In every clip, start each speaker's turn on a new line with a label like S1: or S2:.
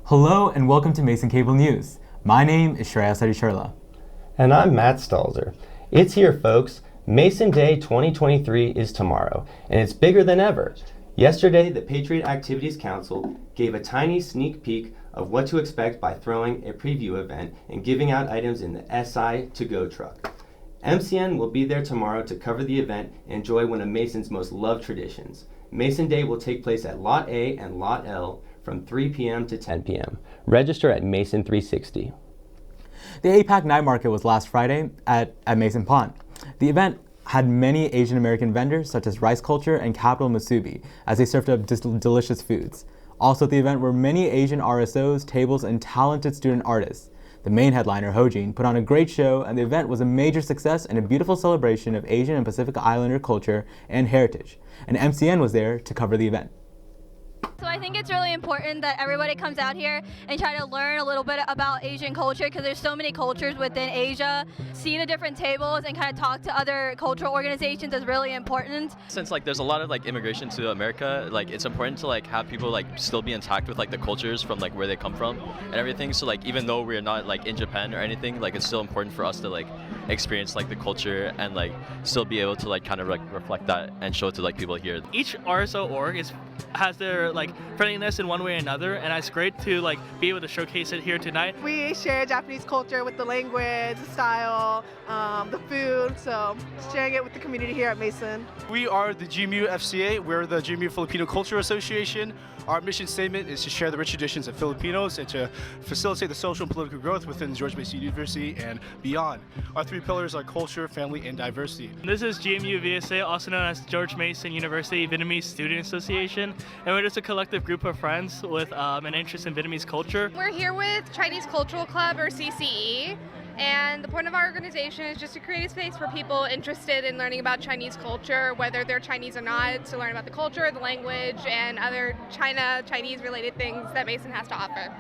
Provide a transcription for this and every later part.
S1: Hello and welcome to Mason Cable News. My name is Shreyas Adicherla.
S2: And I'm Matt Stalzer. It's here, folks. Mason Day 2023 is tomorrow, and it's bigger than ever. Yesterday, the Patriot Activities Council gave a tiny sneak peek of what to expect by throwing a preview event and giving out items in the SI to Go truck. MCN will be there tomorrow to cover the event and enjoy one of Mason's most loved traditions. Mason Day will take place at Lot A and Lot L from 3 p.m. to 10 p.m. Register at Mason 360.
S1: The APAC Night Market was last Friday at Mason Pond. The event had many Asian American vendors such as Rice Culture and Capital Musubi as they served up delicious foods. Also at the event were many Asian RSOs, tables, and talented student artists. The main headliner, Hojin, put on a great show, and the event was a major success and a beautiful celebration of Asian and Pacific Islander culture and heritage. And MCN was there to cover the event.
S3: So I think it's really important that everybody comes out here and try to learn a little bit about Asian culture, because there's so many cultures within Asia. See the different tables and kind of talk to other cultural organizations is really important.
S4: Since there's a lot of immigration to America, it's important to have people still be intact with the cultures from where they come from and everything. So even though we're not in Japan or anything, it's still important for us to experience the culture and still be able to kind of reflect that and show it to people here.
S5: Each RSO org has their friendliness in one way or another, and it's great to be able to showcase it here tonight.
S6: We share Japanese culture with the language, the style, the food, so sharing it with the community here at Mason.
S7: We are the GMU FCA. We're the GMU Filipino Culture Association. Our mission statement is to share the rich traditions of Filipinos and to facilitate the social and political growth within George Mason University and beyond. Our three pillars are culture, family, and diversity.
S5: This is GMU VSA, also known as George Mason University Vietnamese Student Association, and we're just a collective group of friends with an interest in Vietnamese culture.
S8: We're here with Chinese Cultural Club, or CCE, and the point of our organization is just to create a space for people interested in learning about Chinese culture, whether they're Chinese or not, to learn about the culture, the language, and other Chinese-related things that Mason has to offer.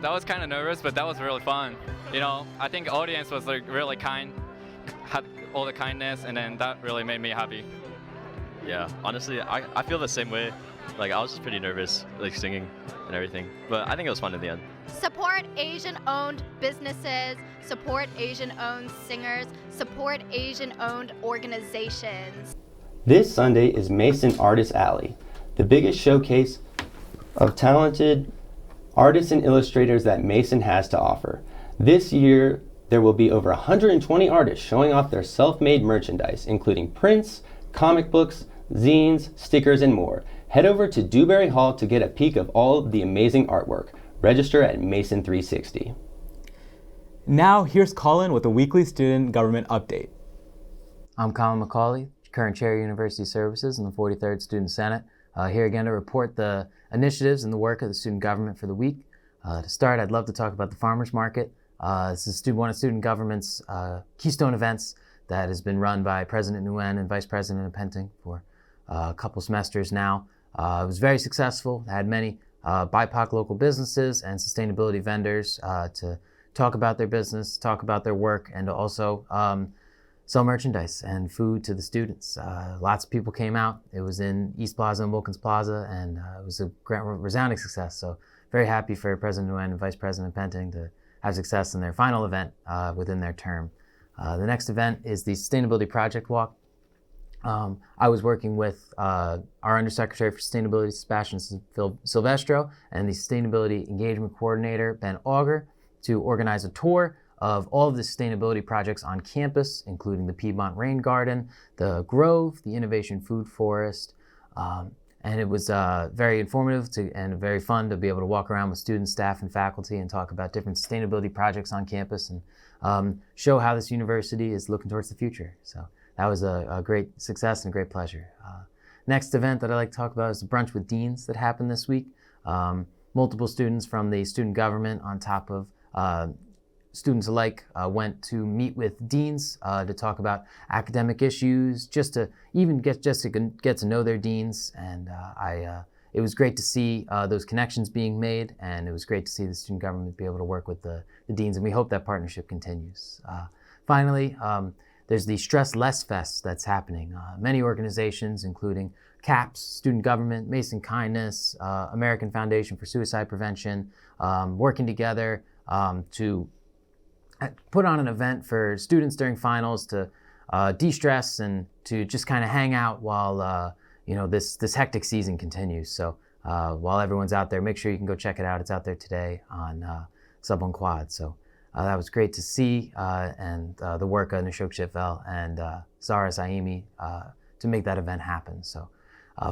S9: That was kind of nervous, but that was really fun. I think the audience was really kind, had all the kindness, and then that really made me happy.
S4: Yeah, honestly, I feel the same way. I was just pretty nervous, singing and everything. But I think it was fun in the end.
S10: Support Asian-owned businesses, support Asian-owned singers, support Asian-owned organizations.
S2: This Sunday is Mason Artist Alley, the biggest showcase of talented artists and illustrators that Mason has to offer. This year, there will be over 120 artists showing off their self-made merchandise, including prints, comic books, zines, stickers, and more. Head over to Dewberry Hall to get a peek of all the amazing artwork. Register at Mason 360.
S1: Now here's Colin with a weekly student government update.
S11: I'm Colin McCauley, current chair of University Services in the 43rd Student Senate. Here again to report the initiatives and the work of the student government for the week. To start, I'd love to talk about the farmers market. This is one of student government's keystone events that has been run by President Nguyen and Vice President Penting for a couple semesters now. It was very successful. It had many BIPOC local businesses and sustainability vendors to talk about their business, talk about their work, and to also sell merchandise and food to the students. Lots of people came out. It was in East Plaza and Wilkins Plaza, and it was a resounding success. So very happy for President Nguyen and Vice President Penting to have success in their final event within their term. The next event is the Sustainability Project Walk. I was working with our Undersecretary for Sustainability, Sebastian Silvestro, and the Sustainability Engagement Coordinator, Ben Auger, to organize a tour of all of the sustainability projects on campus, including the Piedmont Rain Garden, the Grove, the Innovation Food Forest, and it was very informative and very fun to be able to walk around with students, staff, and faculty and talk about different sustainability projects on campus and show how this university is looking towards the future. So that was a great success and a great pleasure. Next event that I'd like to talk about is the Brunch with Deans that happened this week. Multiple students from the student government on top of students alike went to meet with deans to talk about academic issues, just to get to know their deans. And it was great to see those connections being made, and it was great to see the student government be able to work with the deans, and we hope that partnership continues. Finally, there's the Stress Less Fest that's happening. Many organizations, including CAPS, Student Government, Mason Kindness, American Foundation for Suicide Prevention, working together to put on an event for students during finals to de-stress and to just kind of hang out while this hectic season continues. So while everyone's out there, make sure you can go check it out. It's out there today on Sub on Quad. So that was great to see, and the work of Nashok Shitvel and Zara Saimi to make that event happen. So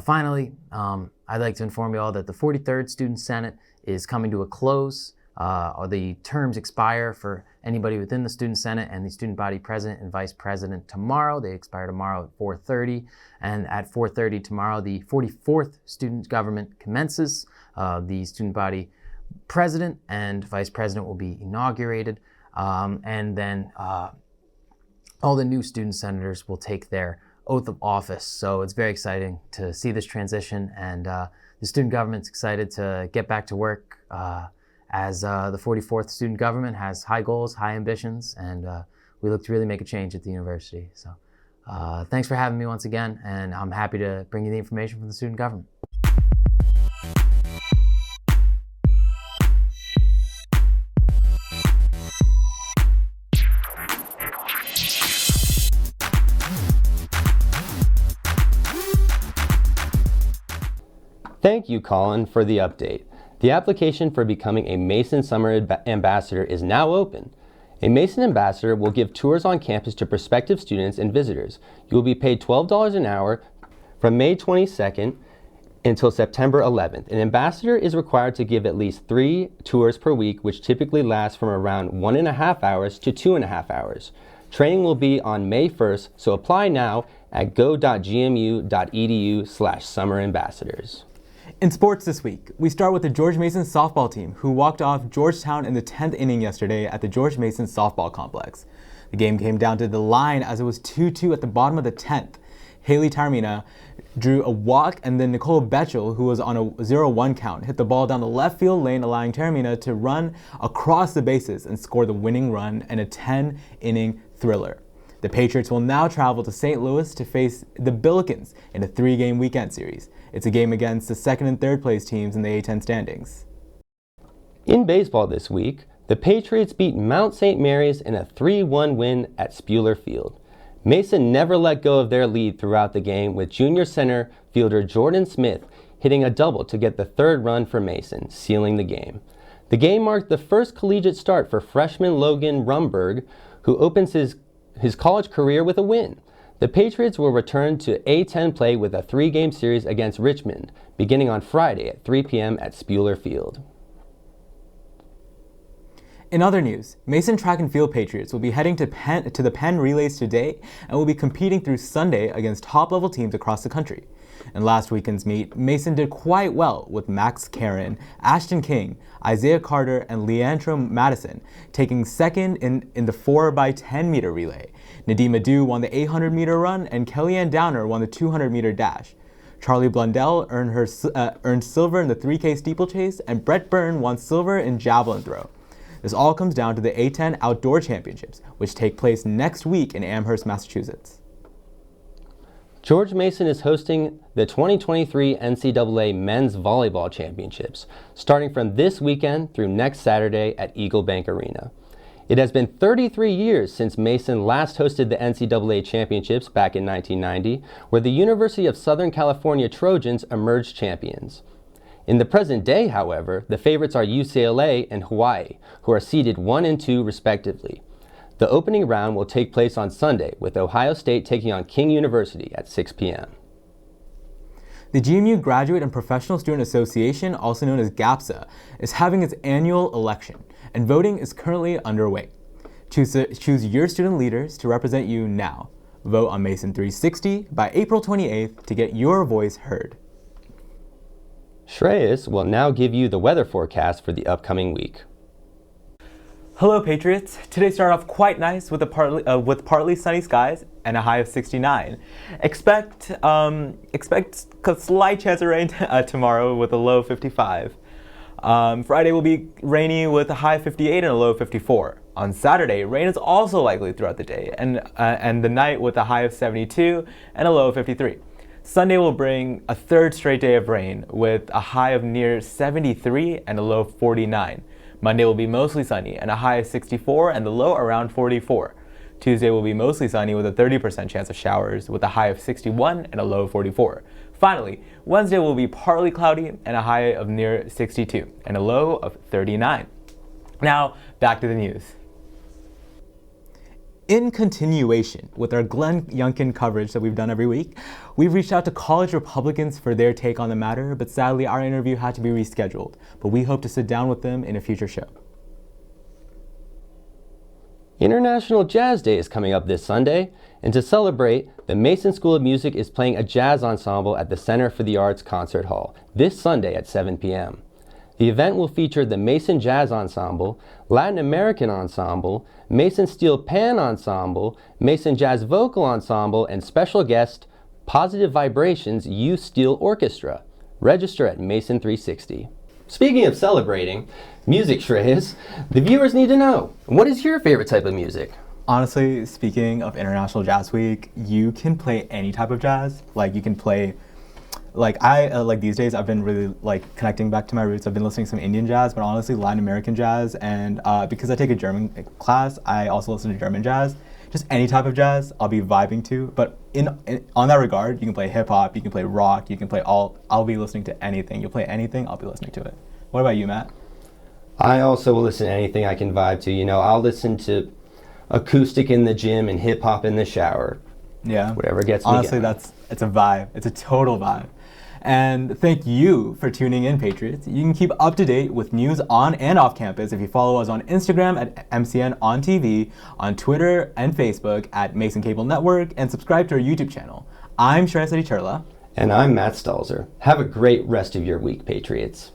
S11: finally, I'd like to inform you all that the 43rd Student Senate is coming to a close. The terms expire for anybody within the Student Senate and the Student Body President and Vice President tomorrow. They expire tomorrow at 4:30. And at 4:30 tomorrow, the 44th Student Government commences. The Student Body President and Vice President will be inaugurated. And then all the new student senators will take their oath of office. So it's very exciting to see this transition. And the student government's excited to get back to work as the 44th student government has high goals, high ambitions, and we look to really make a change at the university. So thanks for having me once again, and I'm happy to bring you the information from the student government.
S2: Thank you, Colin, for the update. The application for becoming a Mason Summer Ambassador is now open. A Mason Ambassador will give tours on campus to prospective students and visitors. You will be paid $12 an hour from May 22nd until September 11th. An ambassador is required to give at least 3 tours per week, which typically last from around 1.5 hours to 2.5 hours. Training will be on May 1st, so apply now at go.gmu.edu/summerambassadors.
S1: In sports this week, we start with the George Mason softball team, who walked off Georgetown in the 10th inning yesterday at the George Mason softball complex. The game came down to the line as it was 2-2 at the bottom of the 10th. Haley Tarmina drew a walk, and then Nicole Betchel, who was on a 0-1 count, hit the ball down the left field lane, allowing Tarmina to run across the bases and score the winning run in a 10-inning thriller. The Patriots will now travel to St. Louis to face the Billikens in a 3-game weekend series. It's a game against the second and third place teams in the A10 standings.
S2: In baseball this week, the Patriots beat Mount St. Mary's in a 3-1 win at Spuler Field. Mason never let go of their lead throughout the game, with junior center fielder Jordan Smith hitting a double to get the third run for Mason, sealing the game. The game marked the first collegiate start for freshman Logan Rumberg, who opens his college career with a win. The Patriots will return to A10 play with a 3-game series against Richmond, beginning on Friday at 3 p.m. at Spuler Field.
S1: In other news, Mason Track and Field Patriots will be heading to the Penn Relays today and will be competing through Sunday against top-level teams across the country. In last weekend's meet, Mason did quite well with Max Karen, Ashton King, Isaiah Carter, and Leandro Madison taking second in the 4x10 meter relay. Nadima Dew won the 800 meter run, and Kellyanne Downer won the 200 meter dash. Charlie Blundell earned silver in the 3K steeplechase, and Brett Byrne won silver in javelin throw. This all comes down to the A10 Outdoor Championships, which take place next week in Amherst, Massachusetts.
S2: George Mason is hosting the 2023 NCAA Men's Volleyball Championships, starting from this weekend through next Saturday at Eagle Bank Arena. It has been 33 years since Mason last hosted the NCAA Championships back in 1990, where the University of Southern California Trojans emerged champions. In the present day, however, the favorites are UCLA and Hawaii, who are seeded 1 and 2 respectively. The opening round will take place on Sunday, with Ohio State taking on King University at 6 p.m.
S1: The GMU Graduate and Professional Student Association, also known as GAPSA, is having its annual election, and voting is currently underway. Choose your student leaders to represent you now. Vote on Mason 360 by April 28th to get your voice heard.
S2: Shreyas will now give you the weather forecast for the upcoming week.
S1: Hello Patriots! Today started off quite nice with partly sunny skies and a high of 69. Expect a slight chance of rain tomorrow with a low of 55. Friday will be rainy with a high of 58 and a low of 54. On Saturday, rain is also likely throughout the day and the night with a high of 72 and a low of 53. Sunday will bring a third straight day of rain with a high of near 73 and a low of 49. Monday will be mostly sunny and a high of 64 and the low around 44. Tuesday will be mostly sunny with a 30% chance of showers with a high of 61 and a low of 44. Finally, Wednesday will be partly cloudy and a high of near 62 and a low of 39. Now, back to the news. In continuation with our Glenn Youngkin coverage that we've done every week, we've reached out to college Republicans for their take on the matter, but sadly our interview had to be rescheduled. But we hope to sit down with them in a future show.
S2: International Jazz Day is coming up this Sunday, and to celebrate, the Mason School of Music is playing a jazz ensemble at the Center for the Arts Concert Hall this Sunday at 7 p.m. The event will feature the Mason Jazz Ensemble, Latin American Ensemble, Mason Steel Pan Ensemble, Mason Jazz Vocal Ensemble, and special guest, Positive Vibrations Youth Steel Orchestra. Register at Mason 360. Speaking of celebrating, music, Shreyas, the viewers need to know, what is your favorite type of music?
S1: Honestly, speaking of International Jazz Week, you can play any type of jazz. Like you can play, like these days I've been really connecting back to my roots. I've been listening to some Indian jazz, but honestly Latin American jazz, and because I take a German class, I also listen to German jazz. Just any type of jazz I'll be vibing to, but on that regard, you can play hip hop, you can play rock, you can play I'll be listening to anything. You'll play anything, I'll be listening to it. What about you, Matt?
S2: I also will listen to anything I can vibe to. I'll listen to acoustic in the gym and hip hop in the shower.
S1: Yeah.
S2: Whatever gets me
S1: Honestly,
S2: going.
S1: it's a vibe. It's a total vibe. And thank you for tuning in, Patriots. You can keep up to date with news on and off campus if you follow us on Instagram at MCN on TV, on Twitter and Facebook at Mason Cable Network, and subscribe to our YouTube channel. I'm Shreyas Adicherla.
S2: And I'm Matt Stalzer. Have a great rest of your week, Patriots.